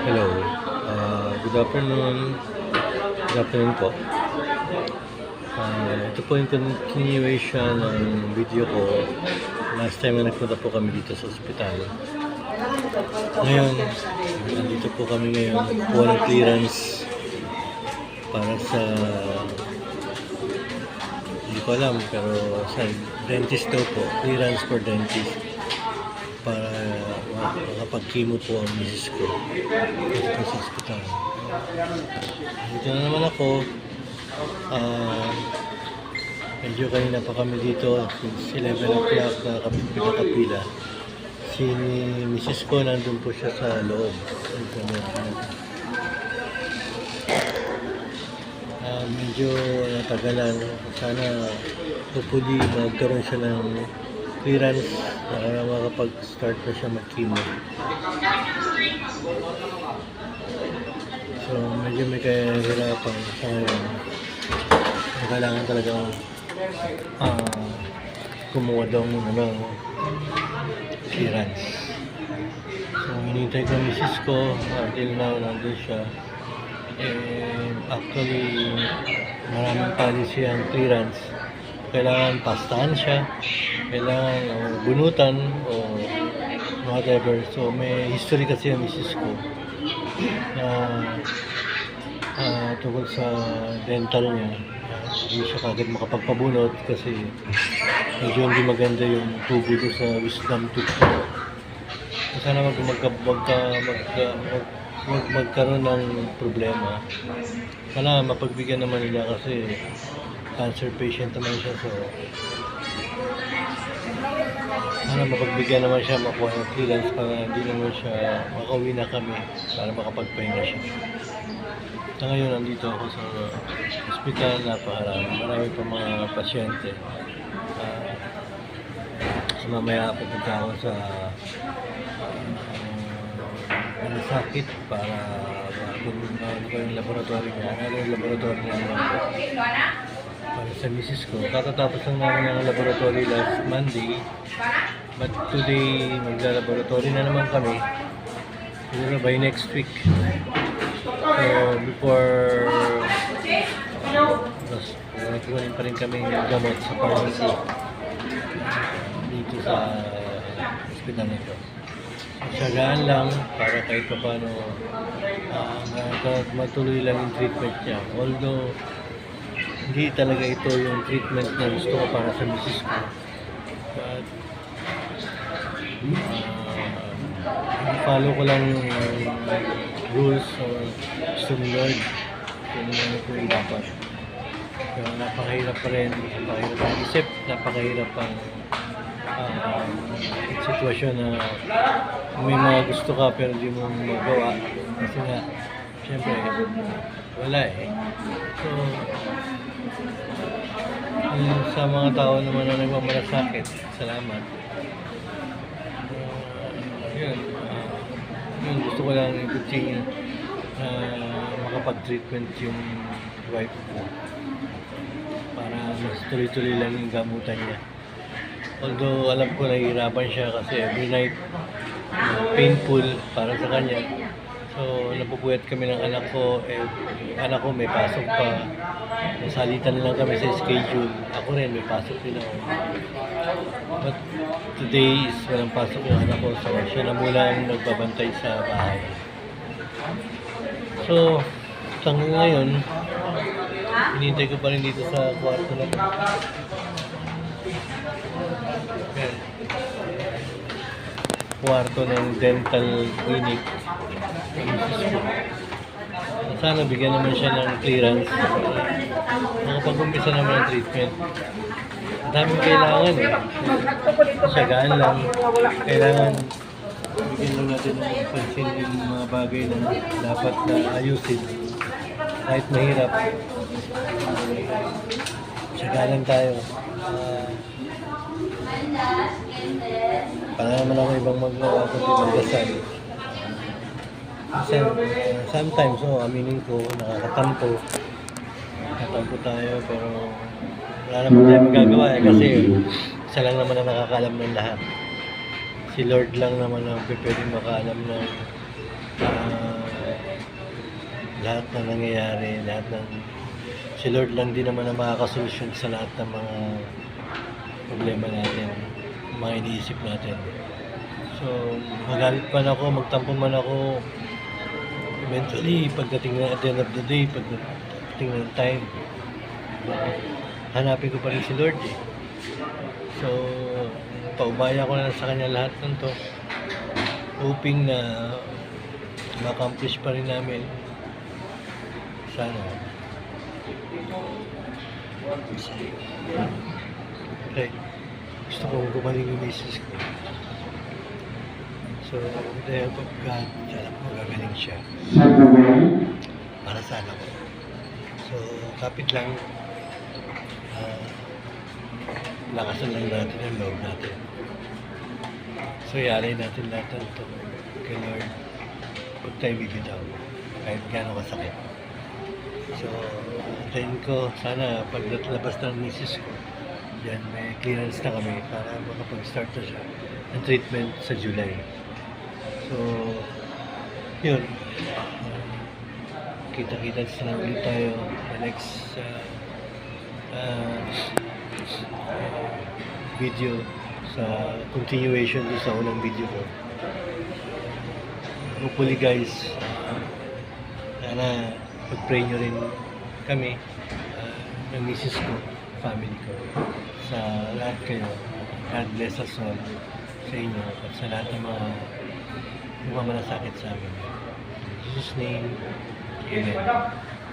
Hello. Good afternoon. Good afternoon po. Ito po yung continuation ng video ko. Last time na nagpunta po kami dito sa ospital. Ngayon, nandito po kami ngayon. Kuha ng clearance para sa... Hindi ko alam, pero sa dentist daw po. Clearance for dentist. Para makapag-chemo po ang misis ko dito sa ospital. Dito na naman ako. Medyo kanina pa kami dito since 11 o'clock na pinakapila. Si misis ko nandun po siya sa loob. Medyo natagalan. Sana hopefully magkaroon siya ng clearance para makapag-start na siya mag-chemo. So, medyo may kahirapan sa ngayon. Kailangan talagang kumuha daw ng clearance. So, hinintay ko ang misis ko. Until now, nandun siya. Actually, maraming policy ang clearance. Kailangan pastahan siya, kailangan bunutan o whatever. So may history kasi ang misis ko tungkol sa dental niya. Hindi siya kagad makapagpabunot kasi medyo hindi maganda yung tubo doon sa wisdom tooth ko. Sana magkaroon ng problema. Sana mapagbigyan naman nila kasi cancer patient naman siya, so sana mapagbigyan naman siya, makuha ng clearance para hindi naman siya makauwi na kami para makapagpahinga siya. Sa ngayon, nandito ako sa hospital, marami pa mga pasyente. Mamaya pupunta ako sa sakit para kung ano ba yung laboratory niya. Ano yung laboratory niya naman po para sa misis ko. Katatapos lang namin ng laboratory last Monday, but today magla-laboratory na naman kami siguro by next week. So before nagkukunin pa rin kami ng gamot sa pharmacy dito sa hospital nito. Sagaan lang para kahit pa paano matuloy lang yung treatment niya. Although hindi talaga ito yung treatment na gusto ko para sa misis ko. But follow ko lang yung rules or sumunod kung ano po yung dapat. Pero napakahirap pa rin, napakahirap ang isip, napakahirap ang sitwasyon na may mga gusto ka pero hindi mo magawa kasi nga syempre wala so sa mga tao naman na nagmamalasakit, salamat. Yun gusto ko lang i-continue makapag-treatment yung wife ko para mas tuloy-tuloy lang yung gamutan niya. Although alam ko nahihirapan siya kasi every night painful para sa kanya. So napupuyat kami ng anak ko. Anak ko may pasok pa. Nasalitan lang kami sa schedule. Ako rin may pasok din ako. But today is walang pasok yung anak ko. So siya na muna ang nagbabantay sa bahay. So hanggang ngayon hinintay ko pa rin dito sa kwarto na kwarto ng dental clinic. Sana bigyan naman siya ng clearance. Makapag-umpisa naman ng treatment. Ang daming kailangan Sagaan lang. Kailangan bigyan lang natin ng pansin yung mga bagay na dapat na ayusin. Kahit mahirap. Sagaan tayo. Para naman ako ibang magawa kundi magdasal. Kasi sometimes, aminin ko, nakakatampo tayo pero wala naman tayo magagawa kasi isa lang naman ang nakakaalam ng lahat. Si Lord lang naman ang pwedeng makaalam ng lahat na nangyayari, lahat ng si Lord lang din naman ang makakasolusyon sa lahat ng mga problema natin, mga iniisip natin. So, magalit man ako, magtampo man ako, eventually, pagdating na at the end of the day, pagdating ng time, hanapin ko pa rin si Lord eh. So, paubaya ko na sa kanya lahat ng to, hoping na ma-accomplish pa rin namin. Sana. Okay. Gusto kong gumaling yung misis ko. So, with the help of God, alam ko gagaling siya. Para sa anak ko. So, kapit lang. Lakasan lang natin ang loob natin. So, yari natin lahat ng ito kay Lord. Huwag tayo bibitaw. Kahit gano'ng kasakit. So, antayin ko, sana pag natlabas ng misis ko, yan, may clearance na kami para makapag-start na siya ng treatment sa July. So, yun. Kita-kita na ulit tayo sa next video sa continuation doon sa unang video ko. Hopefully guys, sana pag-pray nyo rin kami, ng misis ko, family ko, sa lahat kayo. God bless us all sa inyo at sa lahat ng mga malasakit sa amin. In Jesus' name, Amen.